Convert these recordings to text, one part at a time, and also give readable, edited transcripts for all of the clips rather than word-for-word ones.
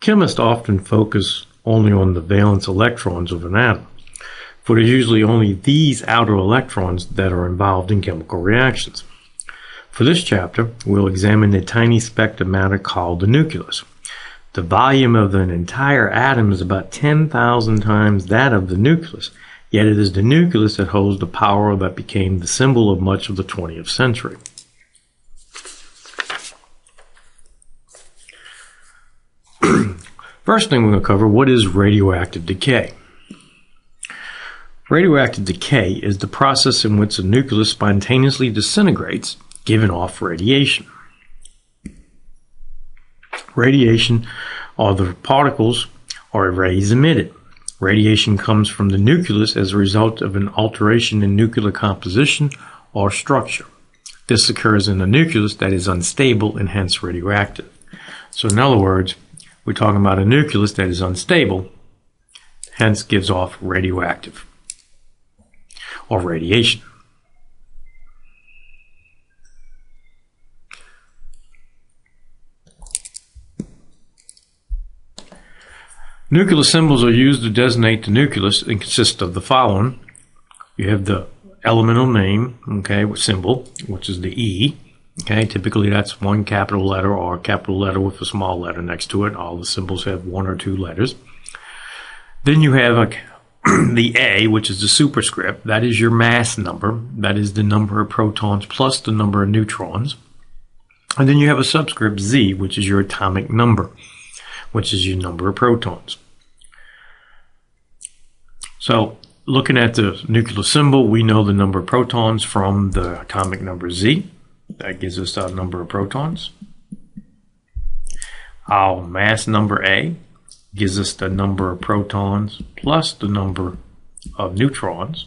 Chemists often focus only on the valence electrons of an atom, for there's usually only these outer electrons that are involved in chemical reactions. For this chapter, we'll examine the tiny speck of matter called the nucleus. The volume of an entire atom is about 10,000 times that of the nucleus, yet it is the nucleus that holds the power that became the symbol of much of the 20th century. First thing we're going to cover, what is radioactive decay? Radioactive decay is the process in which a nucleus spontaneously disintegrates, giving off radiation. Radiation are the particles or rays emitted. Radiation comes from the nucleus as a result of an alteration in nuclear composition or structure. This occurs in a nucleus that is unstable and hence radioactive. So in other words, we're talking about a nucleus that is unstable, hence gives off radioactive or radiation. Nuclear symbols are used to designate the nucleus and consist of the following. You have the elemental name, okay, symbol, which is the E. Okay, typically that's one capital letter or a capital letter with a small letter next to it. All the symbols have one or two letters. Then you have the A, which is the superscript. That is your mass number. That is the number of protons plus the number of neutrons. And then you have a subscript Z, which is your atomic number, which is your number of protons. So, looking at the nuclear symbol, we know the number of protons from the atomic number Z. That gives us our number of protons. Our mass number A gives us the number of protons plus the number of neutrons.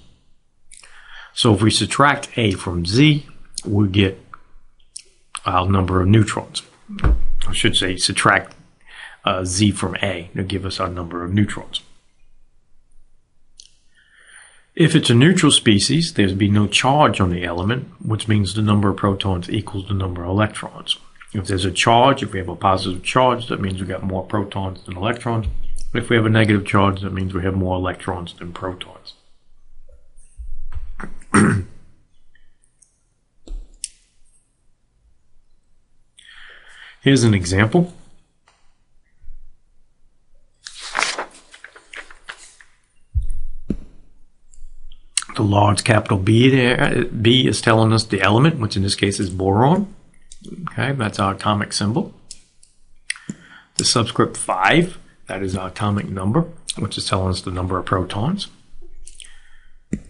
So if we subtract A from Z, we get our number of neutrons. I should say subtract Z from A to give us our number of neutrons. If it's a neutral species, there'd be no charge on the element, which means the number of protons equals the number of electrons. If there's a charge, if we have a positive charge, that means we got more protons than electrons. If we have a negative charge, that means we have more electrons than protons. Here's an example. The large capital B there, B is telling us the element, which in this case is boron. Okay, that's our atomic symbol. The subscript 5, that is our atomic number, which is telling us the number of protons.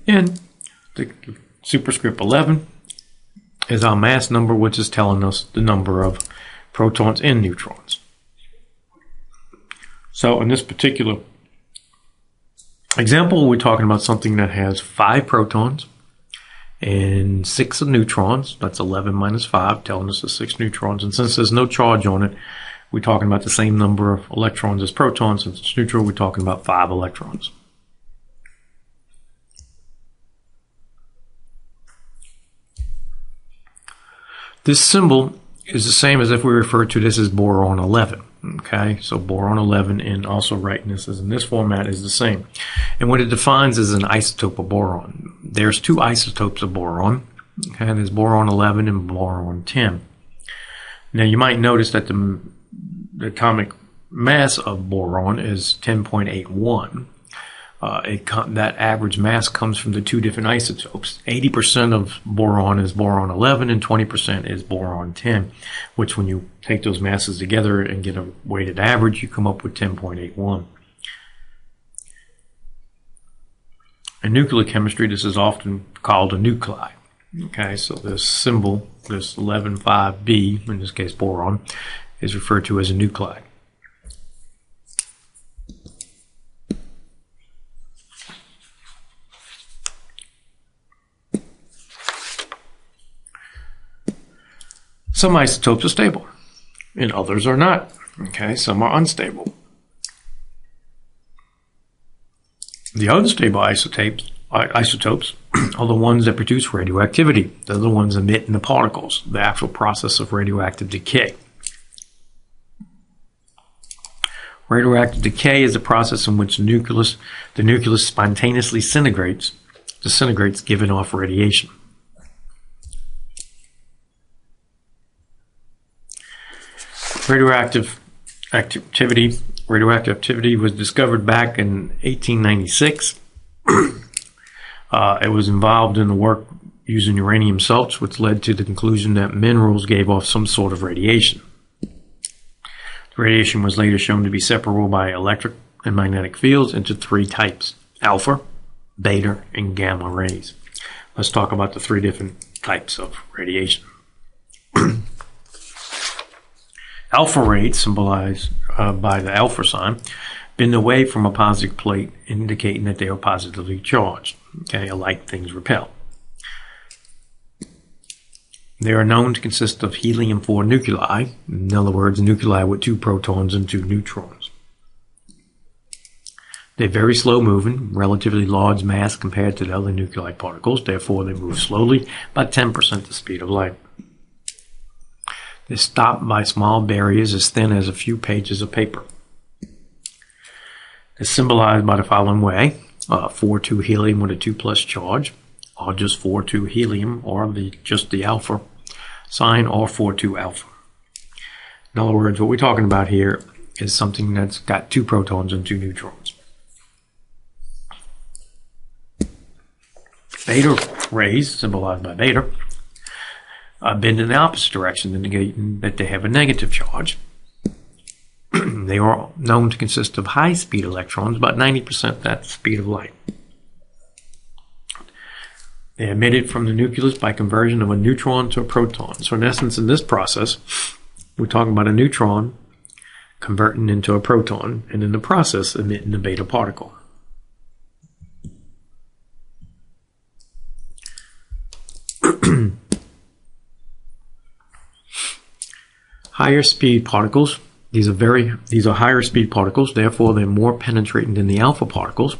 And the superscript 11 is our mass number, which is telling us the number of protons and neutrons. So in this particular example, we're talking about something that has 5 protons and 6 neutrons. That's 11 minus 5, telling us the 6 neutrons. And since there's no charge on it, we're talking about the same number of electrons as protons. Since it's neutral, we're talking about 5 electrons. This symbol is the same as if we refer to this as boron 11. Okay, so boron 11 and also writing this as in this format is the same. And what it defines is an isotope of boron. There's 2 isotopes of boron. Okay, there's boron 11 and boron 10. Now you might notice that the atomic mass of boron is 10.81. That average mass comes from the 2 different isotopes. 80% of boron is boron 11 and 20% is boron 10, which when you take those masses together and get a weighted average, you come up with 10.81. In nuclear chemistry, this is often called a nuclide. Okay, so this symbol, this 11.5b, in this case boron, is referred to as a nuclide. Some isotopes are stable, and others are not. Okay, some are unstable. The unstable isotopes are the ones that produce radioactivity. They're the ones emitting the particles, the actual process of radioactive decay. Radioactive decay is a process in which the nucleus spontaneously disintegrates, giving off radiation. Radioactive activity was discovered back in 1896. It was involved in the work using uranium salts, which led to the conclusion that minerals gave off some sort of radiation. The radiation was later shown to be separable by electric and magnetic fields into three types: alpha, beta, and gamma rays. Let's talk about the three different types of radiation. Alpha rays, symbolized by the alpha sign, bend away from a positive plate, indicating that they are positively charged. Okay, alike things repel. They are known to consist of helium-4 nuclei, in other words, nuclei with 2 protons and 2 neutrons. They're very slow-moving, relatively large mass compared to the other nuclei particles, therefore they move slowly, about 10% the speed of light. They're stopped by small barriers as thin as a few pages of paper. They're symbolized by the following way: 4-2 helium with a 2+ charge, or just 4-2 helium, or just the alpha sign, or 4-2 alpha. In other words, what we're talking about here is something that's got 2 protons and 2 neutrons. Beta rays, symbolized by beta, bend in the opposite direction, indicating that they have a negative charge. They are known to consist of high-speed electrons, about 90% that speed of light. They are emitted from the nucleus by conversion of a neutron to a proton. So in essence, in this process, we're talking about a neutron converting into a proton, and in the process, emitting a beta particle. Higher speed particles. These are higher speed particles, therefore they're more penetrating than the alpha particles.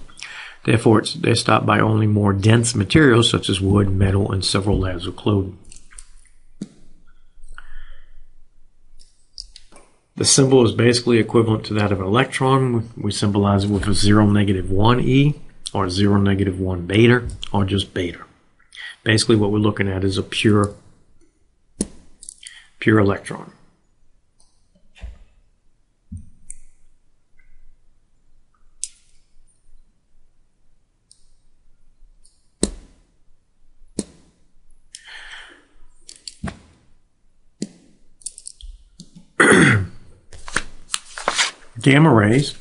Therefore, they're stopped by only more dense materials such as wood, metal, and several layers of clothing. The symbol is basically equivalent to that of an electron. We symbolize it with a 0, -1 e, or 0, -1 beta, or just beta. Basically, what we're looking at is a pure electron. Gamma rays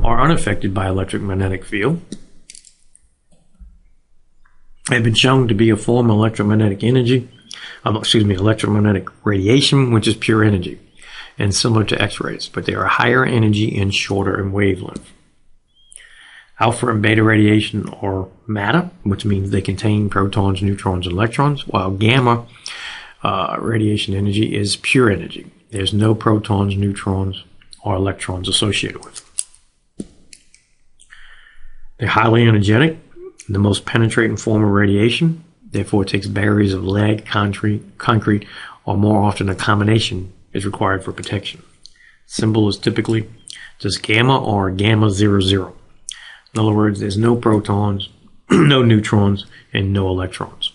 are unaffected by electromagnetic field. They've been shown to be a form of electromagnetic radiation, which is pure energy, and similar to X-rays, but they are higher energy and shorter in wavelength. Alpha and beta radiation are matter, which means they contain protons, neutrons, and electrons, while gamma radiation energy is pure energy. There's no protons, neutrons, or electrons associated with them. They're highly energetic, the most penetrating form of radiation. Therefore, it takes barriers of lead, concrete, or more often a combination is required for protection. Symbol is typically just gamma or gamma 00. In other words, there's no protons, no neutrons, and no electrons.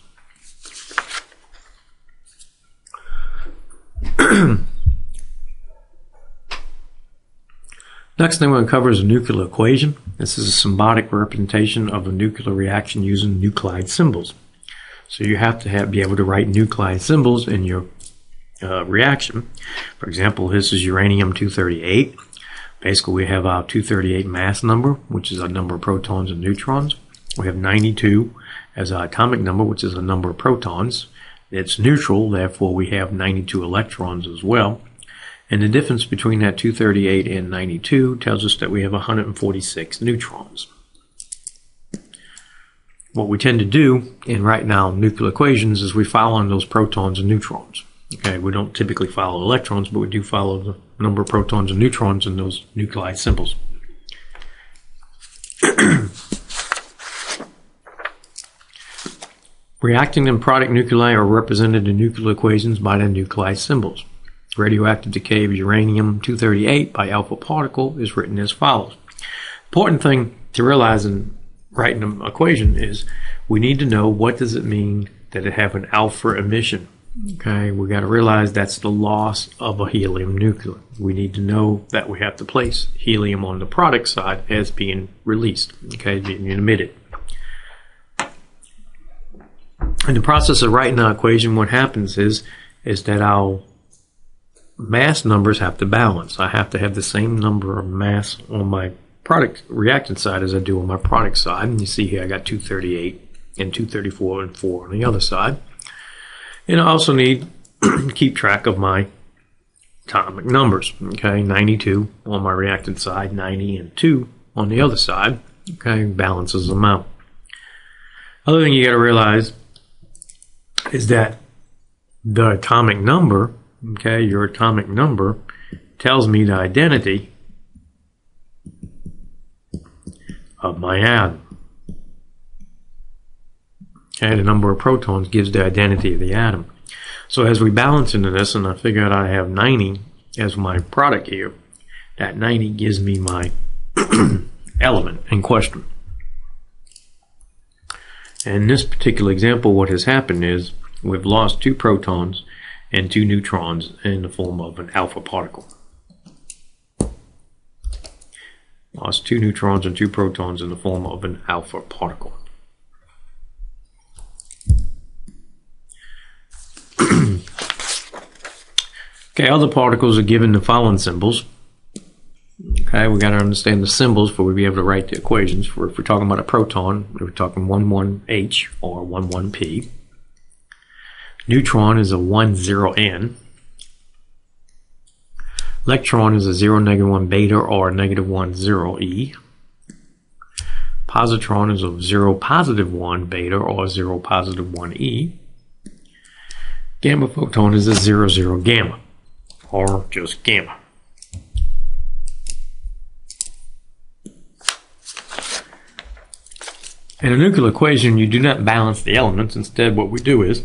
Next thing we're going to cover is a nuclear equation. This is a symbolic representation of a nuclear reaction using nuclide symbols. So you have to be able to write nuclide symbols in your reaction. For example, this is uranium-238. Basically, we have our 238 mass number, which is our number of protons and neutrons. We have 92 as our atomic number, which is the number of protons. It's neutral, therefore we have 92 electrons as well. And the difference between that 238 and 92 tells us that we have 146 neutrons. What we tend to do in writing down nuclear equations is we follow on those protons and neutrons. Okay, we don't typically follow electrons, but we do follow the number of protons and neutrons in those nuclide symbols. Reacting and product nuclei are represented in nuclear equations by the nuclide symbols. Radioactive decay of uranium-238 by alpha particle is written as follows. Important thing to realize in writing an equation is we need to know what does it mean that it have an alpha emission. Okay, we got to realize that's the loss of a helium nucleus. We need to know that we have to place helium on the product side as being released, okay, being emitted. In the process of writing our equation, what happens is that our mass numbers have to balance. I have to have the same number of mass on my product reactant side as I do on my product side. And you see here I got 238 and 234 and 4 on the other side. And I also need to keep track of my atomic numbers. Okay, 92 on my reactant side, 90 and 2 on the other side. Okay, balances them out. Other thing you got to realize is that the atomic number, okay, your atomic number tells me the identity of my atom. Okay, the number of protons gives the identity of the atom. So as we balance into this, and I figure out I have 90 as my product here, that 90 gives me my element in question. In this particular example, what has happened is we've lost 2 protons and 2 neutrons in the form of an alpha particle. Lost 2 neutrons and 2 protons in the form of an alpha particle. Okay, other particles are given the following symbols. Okay, we got to understand the symbols before we be able to write the equations. If we're talking about a proton, we're talking 11H or 11P. Neutron is a 10N. Electron is a 0, -1 beta or -1 E. Positron is a 0, +1 beta or 0, +1 E. Gamma photon is a 0, 0 gamma or just gamma. In a nuclear equation, you do not balance the elements. Instead, what we do is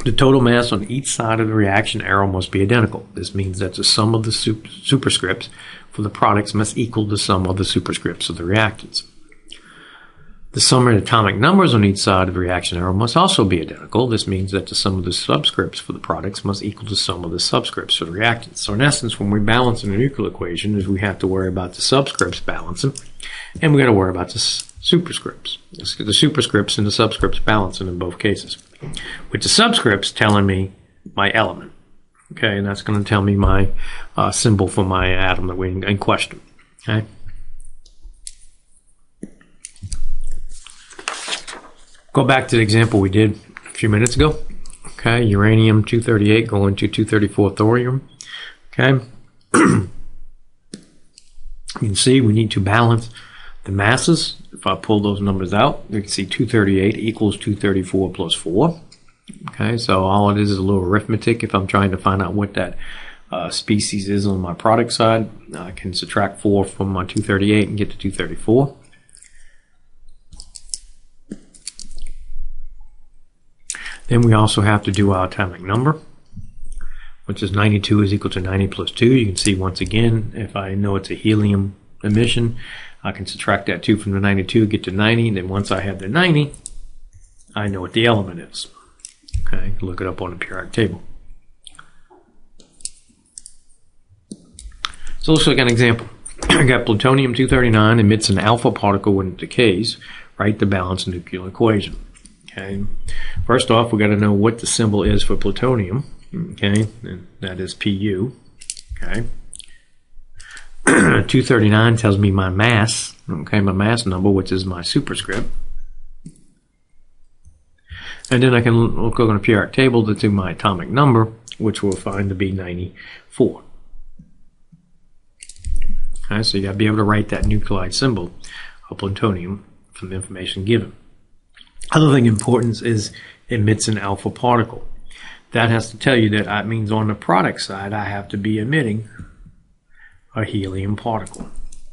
the total mass on each side of the reaction arrow must be identical. This means that the sum of the superscripts for the products must equal the sum of the superscripts of the reactants. The sum of atomic numbers on each side of the reaction arrow must also be identical. This means that the sum of the subscripts for the products must equal the sum of the subscripts for the reactants. So in essence, when we balance in a nuclear equation, is we have to worry about the subscripts balancing, and we got to worry about the superscripts. The superscripts and the subscripts balancing in both cases. With the subscripts telling me my element. Okay, and that's going to tell me my symbol for my atom that we're in question. Okay. Go back to the example we did a few minutes ago. Okay, uranium-238 going to 234 thorium. Okay. You can see we need to balance the masses. If I pull those numbers out, you can see 238 equals 234 plus 4. Okay, so all it is a little arithmetic. If I'm trying to find out what that species is on my product side, I can subtract 4 from my 238 and get to 234. Then we also have to do our atomic number, which is 92 is equal to 90 plus 2. You can see once again, if I know it's a helium emission, I can subtract that 2 from the 92, get to 90. And then once I have the 90, I know what the element is. Okay, look it up on the periodic table. So let's look at an example. I got plutonium-239 emits an alpha particle when it decays. Write the balanced nuclear equation. Okay. First off, we got to know what the symbol is for plutonium. Okay, and that is Pu. Okay. 239 tells me my mass. Okay, my mass number, which is my superscript. And then I can look on the periodic table to do my atomic number, which we'll find to be 94. Okay, so you got to be able to write that nuclide symbol of plutonium from the information given. Other thing important is emits an alpha particle. That has to tell you that means on the product side I have to be emitting a helium particle.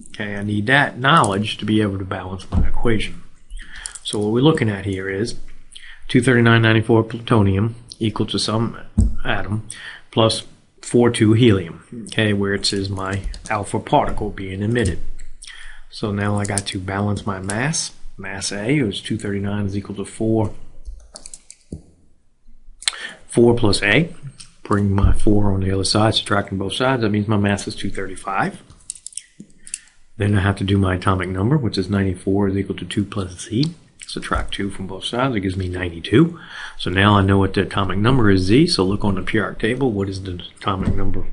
Okay, I need that knowledge to be able to balance my equation. So what we're looking at here is 239.94 plutonium equal to some atom plus 4,2 helium, okay, where it says my alpha particle being emitted. So now I got to balance my mass. Mass A is 239 is equal to 4 plus A. Bring my 4 on the other side, subtracting both sides. That means my mass is 235. Then I have to do my atomic number, which is 94 is equal to 2 plus Z. Subtract 2 from both sides, it gives me 92. So now I know what the atomic number is, Z. So look on the periodic table. What is the atomic number?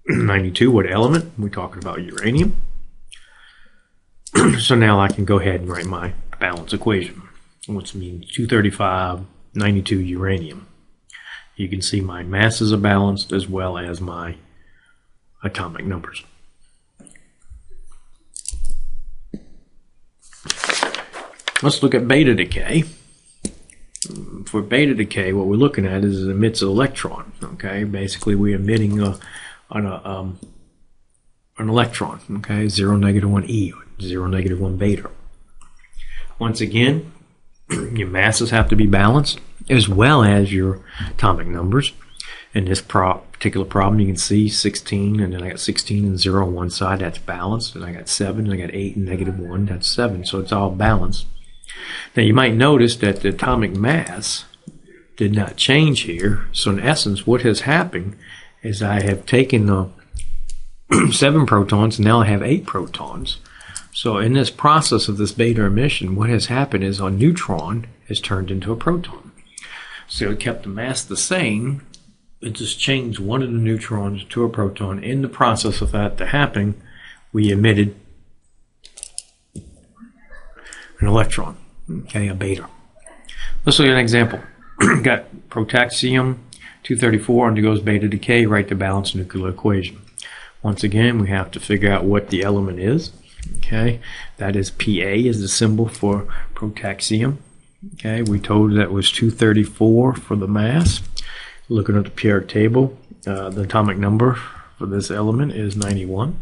92, what element? We're talking about uranium. So now I can go ahead and write my balance equation, which means 235, 92 uranium. You can see my masses are balanced as well as my atomic numbers. Let's look at beta decay. For beta decay, what we're looking at is it emits an electron. Okay, basically we're emitting an electron. Okay, 0, -1 e, 0, -1 beta. Once again, your masses have to be balanced as well as your atomic numbers. In this particular problem, you can see 16, and then I got 16 and 0 on one side, that's balanced, and I got 7, and I got 8 and -1, that's 7, so it's all balanced. Now you might notice that the atomic mass did not change here, so in essence what has happened is I have taken the 7 protons, and now I have 8 protons. So in this process of this beta emission, what has happened is a neutron has turned into a proton. So it kept the mass the same, it just changed one of the neutrons to a proton. In the process of that to happen, we emitted an electron, okay, a beta. Let's look at an example. Got potassium 234 undergoes beta decay, write the balanced nuclear equation. Once again, we have to figure out what the element is. Okay, that is Pa is the symbol for potassium. Okay, we told that was 234 for the mass. Looking at the periodic table, the atomic number for this element is 91.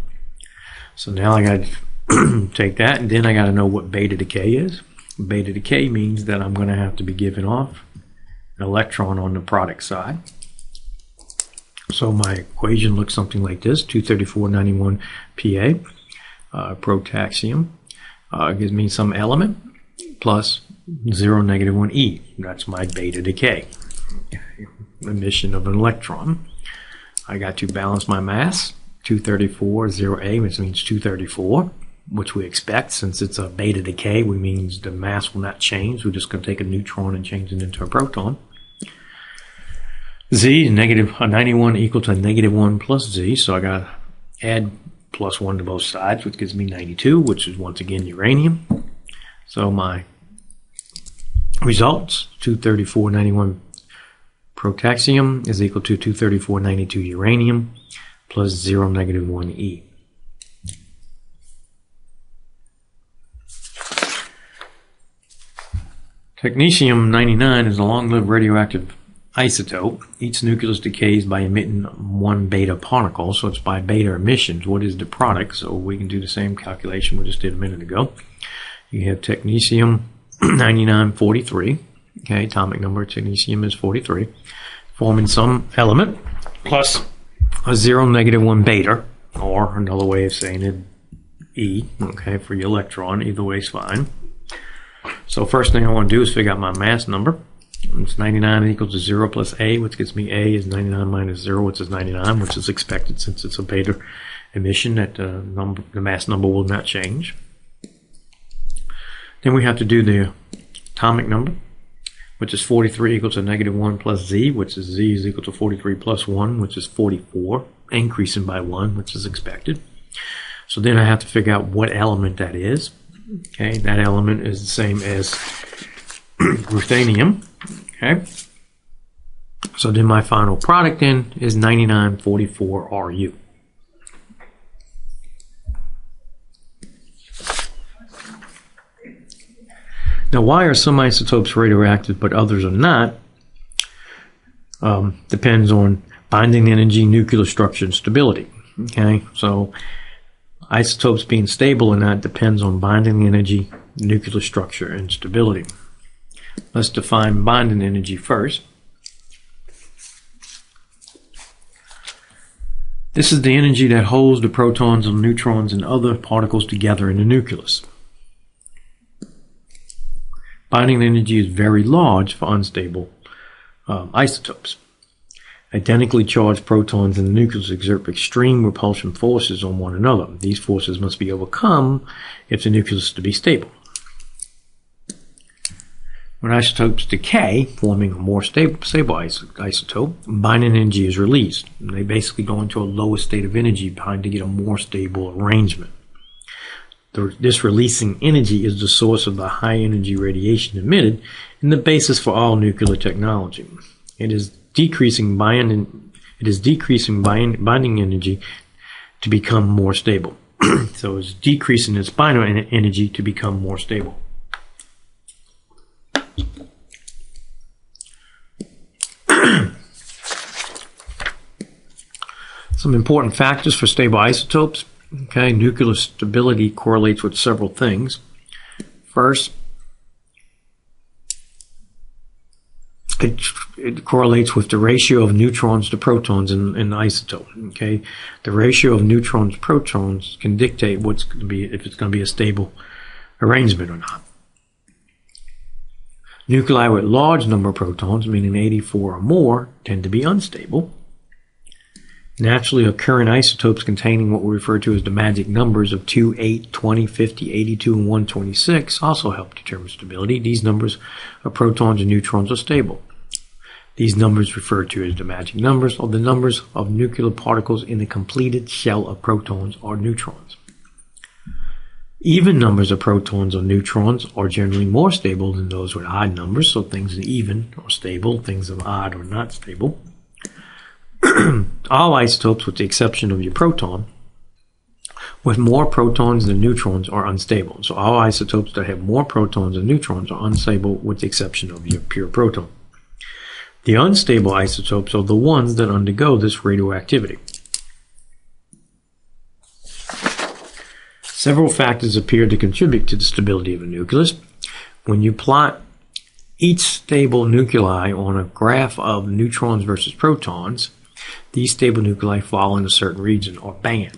So now I got to take that, and then I got to know what beta decay is. Beta decay means that I'm going to have to be giving off an electron on the product side. So my equation looks something like this: 23491 Pa. Potassium gives me some element plus 0, -1 e. That's my beta decay, emission of an electron. I got to balance my mass, 234, 0A, which means 234, which we expect since it's a beta decay, which means the mass will not change. We're just going to take a neutron and change it into a proton. Z is -91 equal to -1 plus Z, so I got to add +1 to both sides, which gives me 92, which is once again uranium. So my results, 23491 potassium is equal to 23492 uranium plus 0, -1 e. Technetium-99 is a long-lived radioactive isotope. Each nucleus decays by emitting one beta particle, so it's by beta emissions. What is the product? So we can do the same calculation we just did a minute ago. You have technetium-9943. Okay, atomic number of technetium is 43, forming some element plus a 0, -1 beta, or another way of saying it, E. Okay, for your electron, either way is fine. So first thing I want to do is figure out my mass number. It's 99 equals to 0 plus A, which gives me A is 99 minus 0, which is 99, which is expected since it's a beta emission that the mass number will not change. Then we have to do the atomic number, which is 43 equals to -1 plus Z, which is Z is equal to 43 plus 1, which is 44, increasing by 1, which is expected. So then I have to figure out what element that is. Okay, that element is the same as ruthenium. Okay, so then my final product then is 9944 Ru. Now, why are some isotopes radioactive but others are not? Depends on binding energy, nuclear structure, and stability. Okay, so isotopes being stable or not depends on binding energy, nuclear structure, and stability. Let's define binding energy first. This is the energy that holds the protons and neutrons and other particles together in the nucleus. Binding energy is very large for unstable isotopes. Identically charged protons in the nucleus exert extreme repulsion forces on one another. These forces must be overcome if the nucleus is to be stable. When isotopes decay, forming a more stable isotope, binding energy is released. And they basically go into a lower state of energy to get a more stable arrangement. This releasing energy is the source of the high energy radiation emitted and the basis for all nuclear technology. It is decreasing binding energy to become more stable. So it's decreasing its binding energy to become more stable. Some important factors for stable isotopes. Okay, nuclear stability correlates with several things. First, it correlates with the ratio of neutrons to protons in the isotope. Okay, the ratio of neutrons to protons can dictate if it's going to be a stable arrangement or not. Nuclei with large number of protons, meaning 84 or more, tend to be unstable. Naturally occurring isotopes containing what we refer to as the magic numbers of 2, 8, 20, 50, 82, and 126 also help determine stability. These numbers of protons and neutrons are stable. These numbers referred to as the magic numbers are the numbers of nuclear particles in the completed shell of protons or neutrons. Even numbers of protons or neutrons are generally more stable than those with odd numbers, so things of even are stable, things of odd are not stable. All isotopes, with the exception of your proton, with more protons than neutrons are unstable. So all isotopes that have more protons than neutrons are unstable with the exception of your pure proton. The unstable isotopes are the ones that undergo this radioactivity. Several factors appear to contribute to the stability of a nucleus. When you plot each stable nuclei on a graph of neutrons versus protons, these stable nuclei fall in a certain region or band.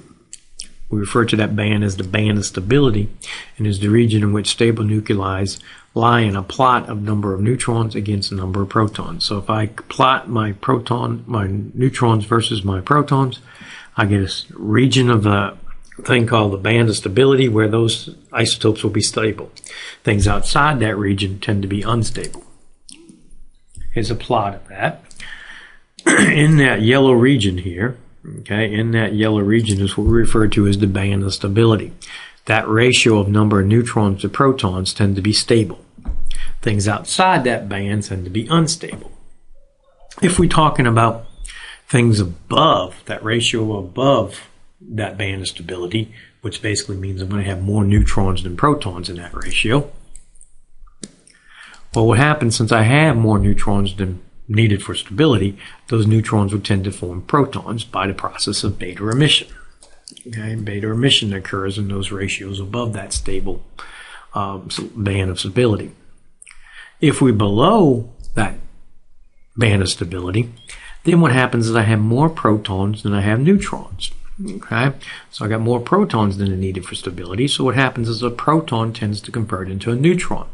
We refer to that band as the band of stability, and is the region in which stable nuclei lie in a plot of number of neutrons against the number of protons. So if I plot my neutrons versus my protons, I get a region of the thing called the band of stability where those isotopes will be stable. Things outside that region tend to be unstable. Here's a plot of that. In that yellow region here, okay, in that yellow region is what we refer to as the band of stability. That ratio of number of neutrons to protons tend to be stable. Things outside that band tend to be unstable. If we're talking about things above, that ratio above that band of stability, which basically means I'm going to have more neutrons than protons in that ratio. Well, what happens since I have more neutrons than needed for stability, those neutrons would tend to form protons by the process of beta emission. Okay, beta emission occurs in those ratios above that stable band of stability. If we're below that band of stability, then what happens is I have more protons than I have neutrons. Okay, so I got more protons than are needed for stability. So what happens is a proton tends to convert into a neutron.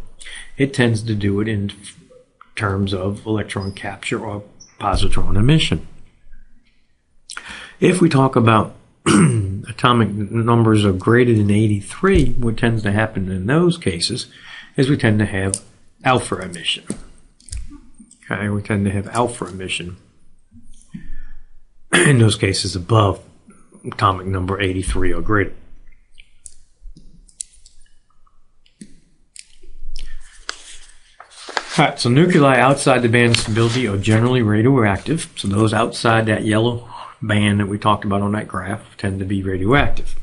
It tends to do it in terms of electron capture or positron emission. If we talk about atomic numbers of greater than 83, what tends to happen in those cases is we tend to have alpha emission. Okay, we tend to have alpha emission in those cases above atomic number 83 or greater. Alright, so nuclei outside the band of stability are generally radioactive. So those outside that yellow band that we talked about on that graph tend to be radioactive.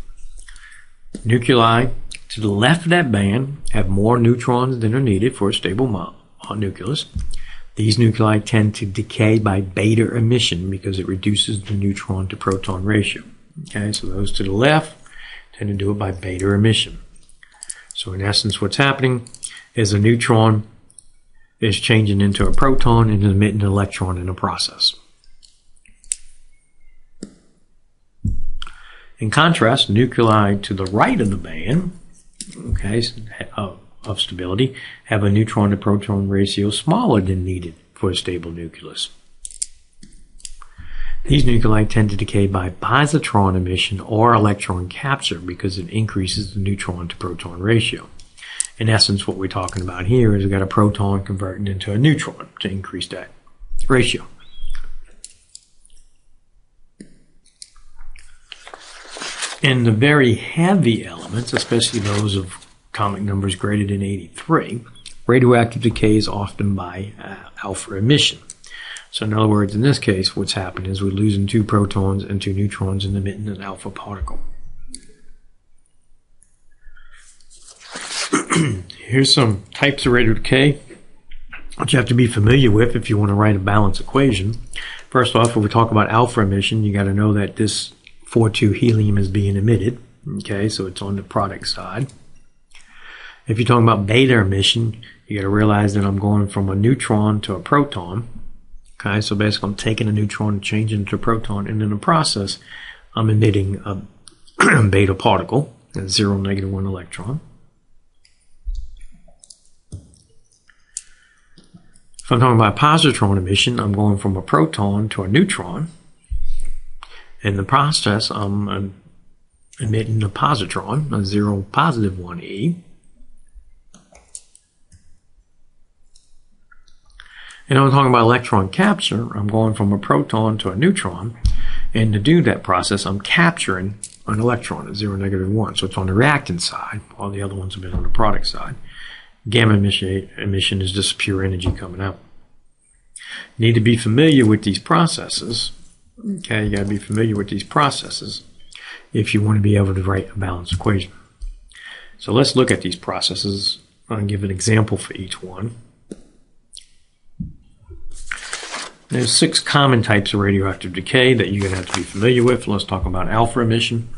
Nuclei to the left of that band have more neutrons than are needed for a stable nucleus. These nuclei tend to decay by beta emission because it reduces the neutron to proton ratio. Okay, so those to the left tend to do it by beta emission. So in essence, what's happening is a neutron is changing into a proton and emitting an electron in the process. In contrast, nuclei to the right of the band, okay, of stability, have a neutron to proton ratio smaller than needed for a stable nucleus. These nuclei tend to decay by positron emission or electron capture because it increases the neutron to proton ratio. In essence, what we're talking about here is we've got a proton converting into a neutron to increase that ratio. In the very heavy elements, especially those of atomic numbers greater than 83, radioactive decay is often by alpha emission. So in other words, in this case, what's happened is we're losing 2 protons and 2 neutrons and emitting an alpha particle. Here's some types of radioactive decay that you have to be familiar with if you want to write a balanced equation. First off, if we talk about alpha emission, you got to know that this 4,2 helium is being emitted. Okay, so it's on the product side. If you're talking about beta emission, you got to realize that I'm going from a neutron to a proton. Okay, so basically I'm taking a neutron and changing it to a proton, and in the process, I'm emitting a beta particle, a 0, -1 electron. If I'm talking about positron emission, I'm going from a proton to a neutron. In the process, I'm emitting a positron, a 0, +1 E. And I'm talking about electron capture, I'm going from a proton to a neutron. And to do that process, I'm capturing an electron at 0, -1. So it's on the reactant side, while the other ones have been on the product side. Gamma emission is just pure energy coming out. You need to be familiar with these processes. Okay, you got to be familiar with these processes if you want to be able to write a balanced equation. So let's look at these processes. I'll give an example for each one. There's 6 common types of radioactive decay that you're going to have to be familiar with. Let's talk about alpha emission.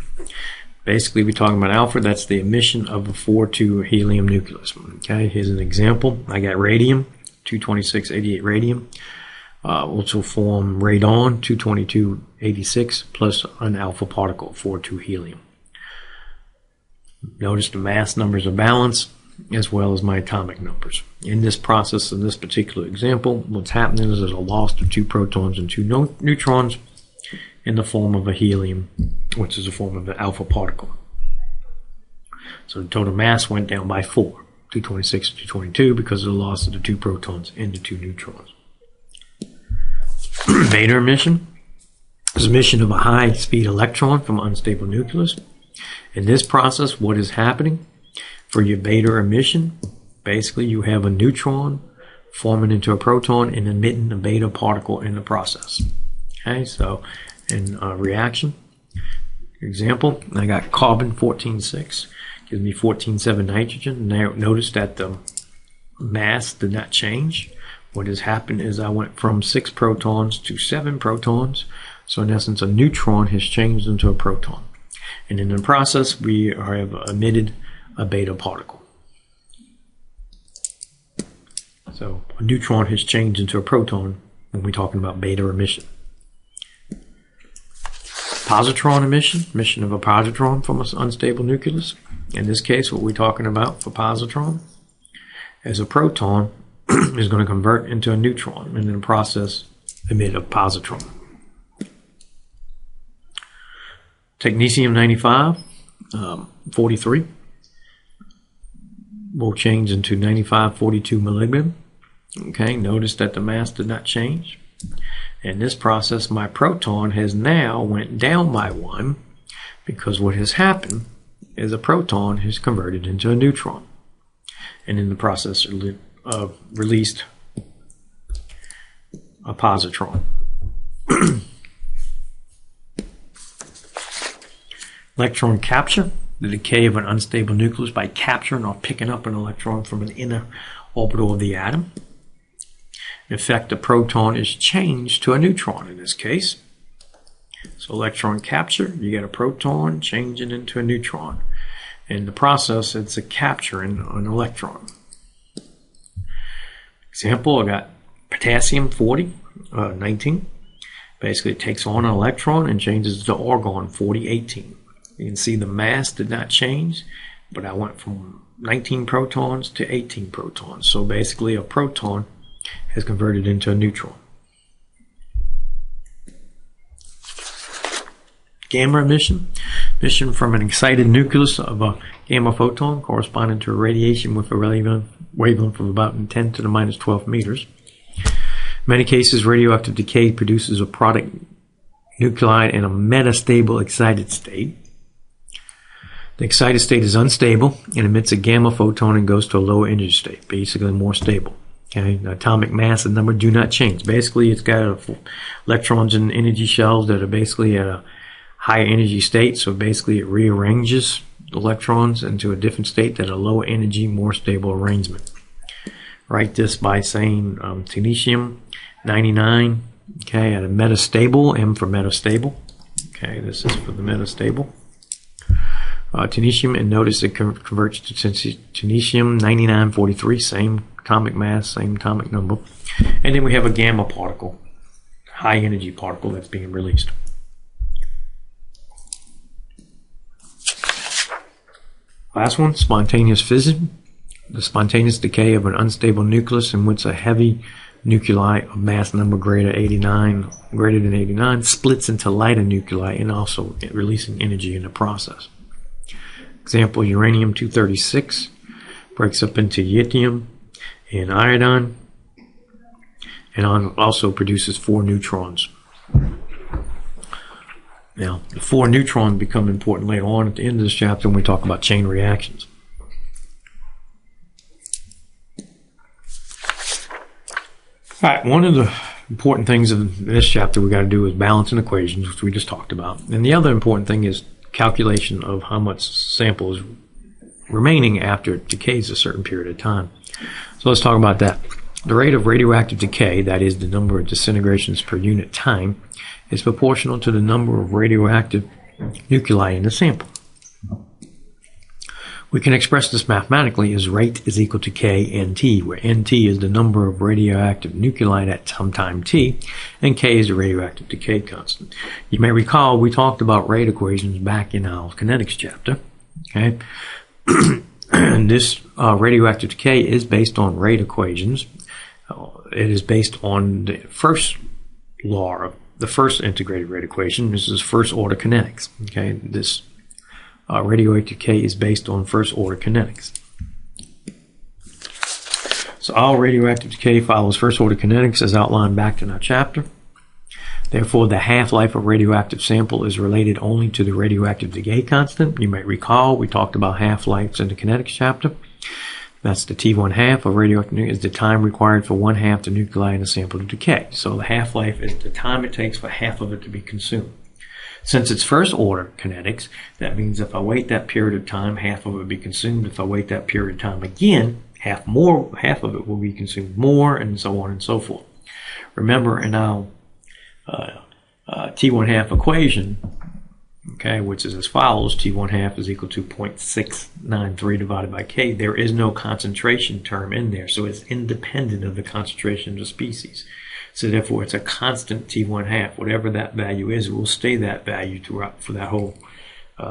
Basically, we're talking about alpha. That's the emission of a 4,2 helium nucleus. Okay, here's an example. I got radium, 22688 radium. Which will form radon, 22286, plus an alpha particle, 4,2 helium. Notice the mass numbers are balanced, as well as my atomic numbers. In this process, in this particular example, what's happening is there's a loss of 2 protons and 2 neutrons in the form of a helium, which is a form of an alpha particle. So the total mass went down by 4, 226 to 222, because of the loss of the 2 protons and the 2 neutrons. Beta emission is emission of a high-speed electron from an unstable nucleus. In this process, what is happening? For your beta emission, basically you have a neutron forming into a proton and emitting a beta particle in the process. Okay, so in reaction, example, I got carbon 14,6, gives me 14,7 nitrogen. Now notice that the mass did not change. What has happened is I went from 6 protons to 7 protons. So in essence, a neutron has changed into a proton. And in the process, we have emitted a beta particle. So a neutron has changed into a proton when we're talking about beta emission. Positron emission, emission of a positron from an unstable nucleus. In this case, what we're talking about for positron is a proton is going to convert into a neutron and in the process emit a positron. Technetium-95, 43, will change into 9542 molybdenum. Okay, notice that the mass did not change. In this process, my proton has now went down by 1 because what has happened is a proton has converted into a neutron. And in the process, released a positron. Electron capture, the decay of an unstable nucleus by capturing or picking up an electron from an inner orbital of the atom. In effect, the proton is changed to a neutron in this case. So electron capture, you get a proton changing into a neutron. In the process, it's a capturing an electron. Example, I got potassium 19. Basically, it takes on an electron and changes to argon 18. You can see the mass did not change, but I went from 19 protons to 18 protons. So basically a proton has converted into a neutron. Gamma emission. Emission from an excited nucleus of a gamma photon corresponding to a radiation with a wavelength of about 10 to the minus 12 meters. In many cases, radioactive decay produces a product nuclide in a metastable excited state. The excited state is unstable and emits a gamma photon and goes to a lower energy state, basically more stable. Okay, the atomic mass and number do not change. Basically, it's got electrons and energy shells that are basically at a higher energy state, so basically it rearranges electrons into a different state that a lower energy, more stable arrangement. Write this by saying technetium 99, okay, at a metastable, M for metastable. Okay, this is for the metastable. Technetium, and notice it converts to technetium 9943, same atomic mass, same atomic number. And then we have a gamma particle, high energy particle that's being released. Last one, spontaneous fission. The spontaneous decay of an unstable nucleus in which a heavy nuclei of mass number greater than 89 splits into lighter nuclei and also releasing energy in the process. Example, uranium-236 breaks up into yttrium and iodine and also produces 4 neutrons. Now, the 4 neutrons become important later on at the end of this chapter when we talk about chain reactions. Alright, one of the important things in this chapter we got to do is balancing equations, which we just talked about. And the other important thing is calculation of how much sample is remaining after it decays a certain period of time. So let's talk about that. The rate of radioactive decay, that is the number of disintegrations per unit time, is proportional to the number of radioactive nuclei in the sample. We can express this mathematically as rate is equal to K NT, where NT is the number of radioactive nuclei at some time t, and K is the radioactive decay constant. You may recall we talked about rate equations back in our kinetics chapter. Okay, and this radioactive decay is based on rate equations. It is based on the first law of the first integrated rate equation. This is first order kinetics. Okay, this radioactive decay is based on first order kinetics. So all radioactive decay follows first order kinetics as outlined back in our chapter. Therefore, the half-life of radioactive sample is related only to the radioactive decay constant. You might recall we talked about half-lives in the kinetics chapter. That's the T1 half of radioactive is the time required for 1/2 the nuclei in the sample to decay. So the half-life is the time it takes for half of it to be consumed. Since it's first order kinetics, that means if I wait that period of time, half of it will be consumed. If I wait that period of time again, half of it will be consumed more, and so on and so forth. Remember in our T1 half equation, okay, which is as follows: T1 half is equal to 0.693 divided by K. There is no concentration term in there, so it's independent of the concentration of the species. So therefore, it's a constant T1 half. Whatever that value is, it will stay that value throughout for that whole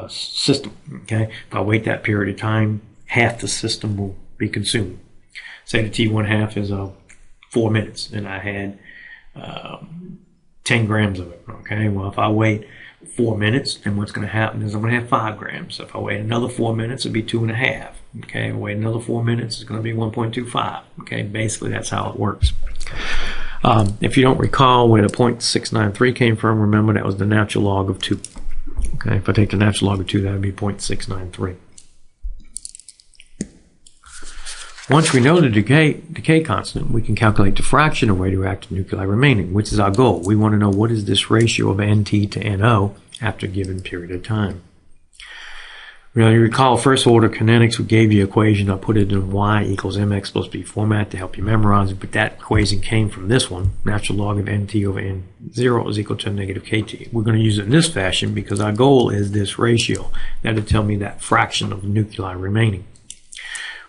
system. Okay, if I wait that period of time, half the system will be consumed. Say the T1 half is 4 minutes, and I had 10 grams of it. Okay, well, if I wait 4 minutes, then what's going to happen is I'm going to have 5 grams. If I wait another 4 minutes, it'll be 2.5. Okay, wait another 4 minutes, it's going to be 1.25. Okay, basically that's how it works. If you don't recall where the 0.693 came from, remember that was the natural log of 2. Okay, if I take the natural log of 2, that would be 0.693. Once we know the decay constant, we can calculate the fraction of radioactive nuclei remaining, which is our goal. We want to know what is this ratio of NT to NO after a given period of time. Now, you recall first order kinetics, we gave you an equation. I put it in y equals mx plus b format to help you memorize it, but that equation came from this one. Natural log of nt over n0 is equal to negative kt. We're going to use it in this fashion because our goal is this ratio. That'll tell me that fraction of nuclei remaining.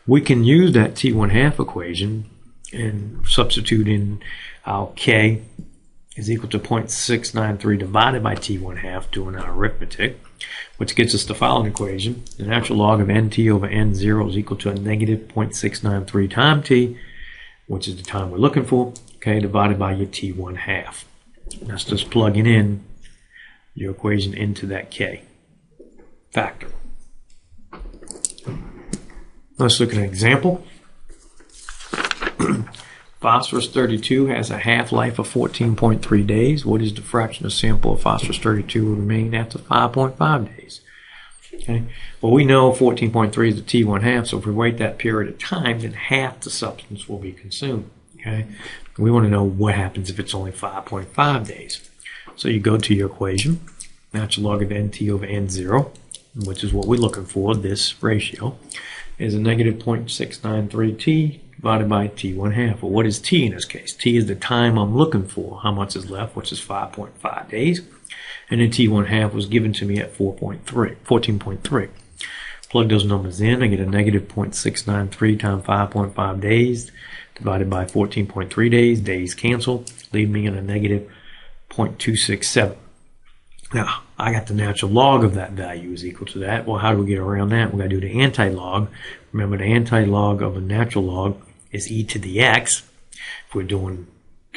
We can use that T1 half equation and substitute in our K is equal to 0.693 divided by T1 half, doing our arithmetic. which gets us the following equation. The natural log of nt over n0 is equal to a negative 0.693 time t, which is the time we're looking for, okay, divided by your t1 half. That's just plugging in your equation into that k factor. Let's look at an example. Phosphorus 32 has a half-life of 14.3 days. What is the fraction of sample of phosphorus 32 will remain after 5.5 days? Okay. Well, we know 14.3 is the T1 half, so if we wait that period of time, then half the substance will be consumed. Okay. We want to know what happens if it's only 5.5 days. So you go to your equation, natural log of nt over n0, which is what we're looking for, this ratio, is a negative 0.693 t divided by t1 half. Well, what is t in this case? T is the time I'm looking for, how much is left, which is 5.5 days. And then t1 half was given to me at 14.3. Plug those numbers in, I get a negative 0.693 times 5.5 days divided by 14.3 days. Days cancel, leave me in a negative 0.267. Now, I got the natural log of that value is equal to that. Well, how do we get around that? We've got to do the anti-log. Remember, the anti-log of a natural log is e to the x. If we're doing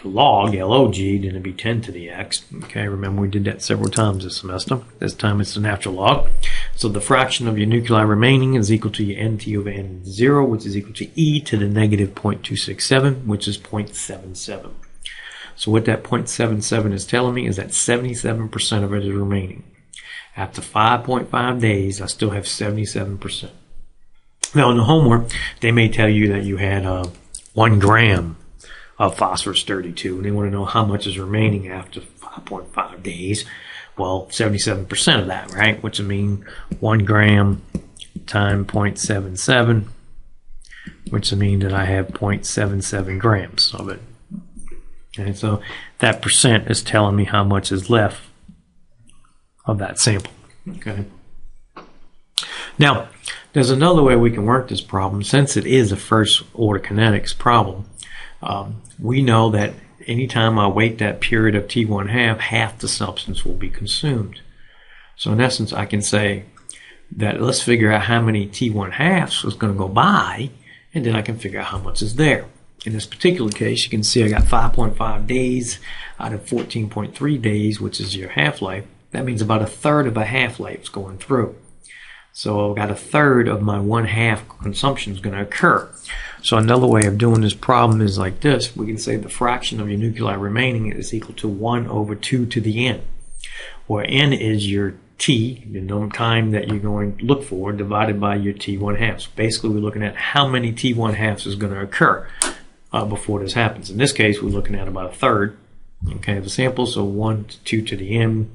the log, log, then it'd be 10 to the x. Okay, remember we did that several times this semester. This time it's the natural log. So the fraction of your nuclei remaining is equal to your nt over n0, which is equal to e to the negative 0.267, which is 0.77. So what that 0.77 is telling me is that 77% of it is remaining. After 5.5 days, I still have 77%. Now in the homework, they may tell you that you had 1 gram of phosphorus 32, and they want to know how much is remaining after 5.5 days. Well, 77% of that, right? Which would mean 1 gram times 0.77, which would mean that I have 0.77 grams of it. Okay, so that percent is telling me how much is left of that sample. Okay. Now, there's another way we can work this problem. Since it is a first order kinetics problem, we know that anytime I wait that period of T1 half the substance will be consumed. So in essence, I can say that let's figure out how many T1 halves is going to go by, and then I can figure out how much is there. In this particular case, you can see I got 5.5 days out of 14.3 days, which is your half-life. That means about a third of a half-life is going through. So I've got a third of my 1/2 consumption is going to occur. So another way of doing this problem is like this. We can say the fraction of your nuclei remaining is equal to 1 over 2 to the n, where n is your t, the time that you're going to look for, divided by your T1 halves. Basically, we're looking at how many T1 halves is going to occur before this happens. In this case, we're looking at about a third, okay, of the sample. So 1 to 2 to the n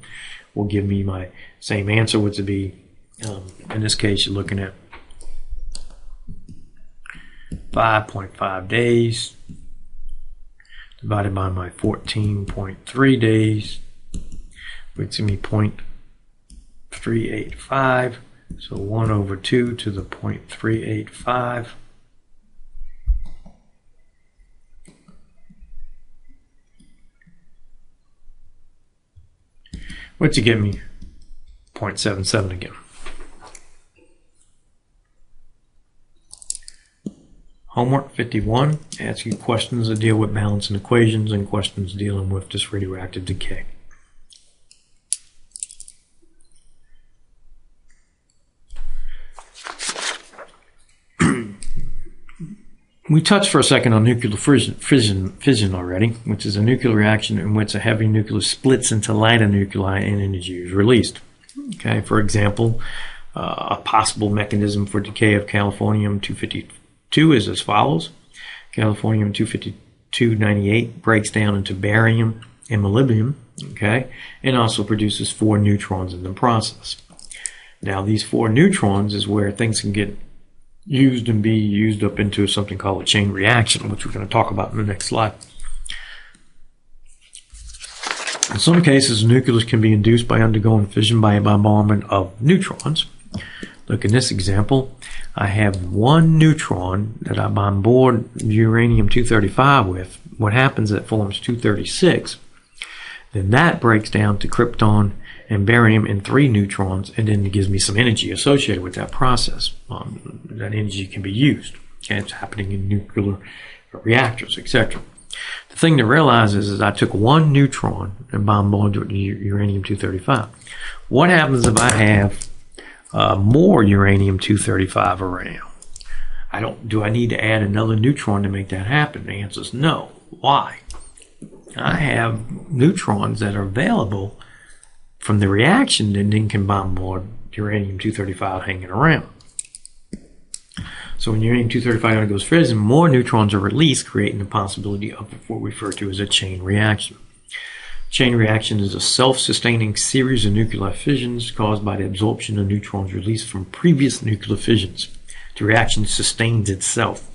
will give me my same answer, which would be, in this case, you're looking at 5.5 days divided by my 14.3 days, which gives me 0.385. So 1 over 2 to the 0.385. Which you give me 0.77 again. Homework 51 asks you questions that deal with balancing equations and questions dealing with this radioactive decay. We touched for a second on nuclear fission already, which is a nuclear reaction in which a heavy nucleus splits into lighter nuclei and energy is released. Okay, for example, a possible mechanism for decay of californium-252 is as follows. Californium-252-98 breaks down into barium and molybdenum, okay, and also produces 4 neutrons in the process. Now, these 4 neutrons is where things can get used and be used up into something called a chain reaction, which we're going to talk about in the next slide. In some cases, a nucleus can be induced by undergoing fission by a bombardment of neutrons. Look in this example. I have 1 neutron that I bombard uranium-235 with. What happens is it forms 236. Then that breaks down to krypton and barium and 3 neutrons, and then it gives me some energy associated with that process. That energy can be used. Okay, it's happening in nuclear reactors, etc. The thing to realize is I took 1 neutron and bombarded it with uranium-235. What happens if I have more uranium-235 around? Do I need to add another neutron to make that happen? The answer is no. Why? I have neutrons that are available from the reaction that then can bombard uranium-235 hanging around. So when uranium-235 goes fission, more neutrons are released, creating the possibility of what we refer to as a chain reaction. Chain reaction is a self-sustaining series of nuclear fissions caused by the absorption of neutrons released from previous nuclear fissions. The reaction sustains itself.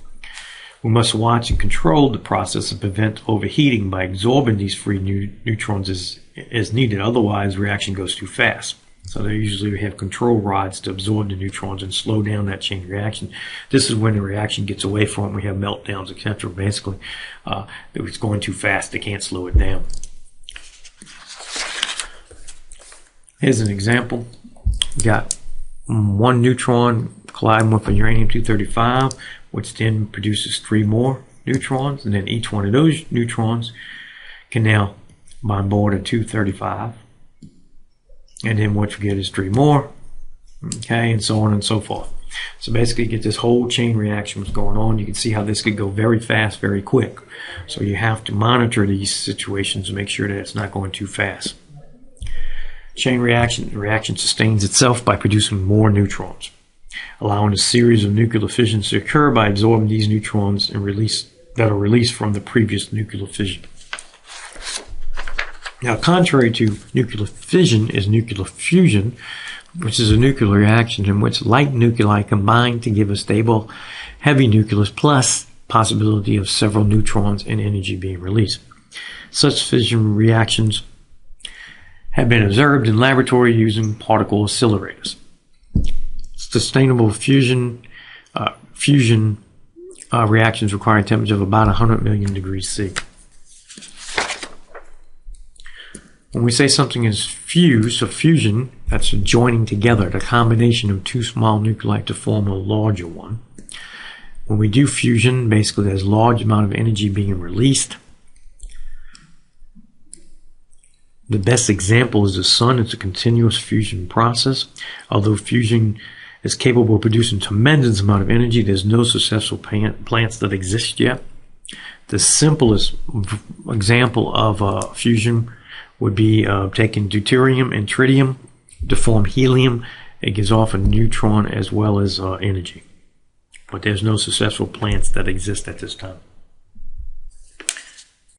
We must watch and control the process and prevent overheating by absorbing these free neutrons as needed. Otherwise, the reaction goes too fast. So they usually have control rods to absorb the neutrons and slow down that chain reaction. This is when the reaction gets away from it. We have meltdowns, etc. Basically, it's going too fast. They can't slow it down. Here's an example. We got 1 neutron colliding with a uranium-235, which then produces 3 more neutrons, and then each one of those neutrons can now bombard a 235. And then what you get is 3 more, okay, and so on and so forth. So basically you get this whole chain reaction that's going on. You can see how this could go very fast, very quick. So you have to monitor these situations to make sure that it's not going too fast. Chain reaction, the reaction sustains itself by producing more neutrons, allowing a series of nuclear fissions to occur by absorbing these neutrons and that are released from the previous nuclear fission. Now, contrary to nuclear fission is nuclear fusion, which is a nuclear reaction in which light nuclei combine to give a stable, heavy nucleus plus possibility of several neutrons and energy being released. Such fission reactions have been observed in laboratory using particle accelerators. Sustainable fusion reactions require a temperature of about 100 million degrees C. When we say something is fused, or fusion, that's a joining together, the combination of 2 small nuclei to form a larger one. When we do fusion, basically there's a large amount of energy being released. The best example is the sun. It's a continuous fusion process. Although fusion is capable of producing tremendous amount of energy, there's no successful plants that exist yet. The simplest example of fusion would be taking deuterium and tritium to form helium. It gives off a neutron as well as energy. But there's no successful plants that exist at this time.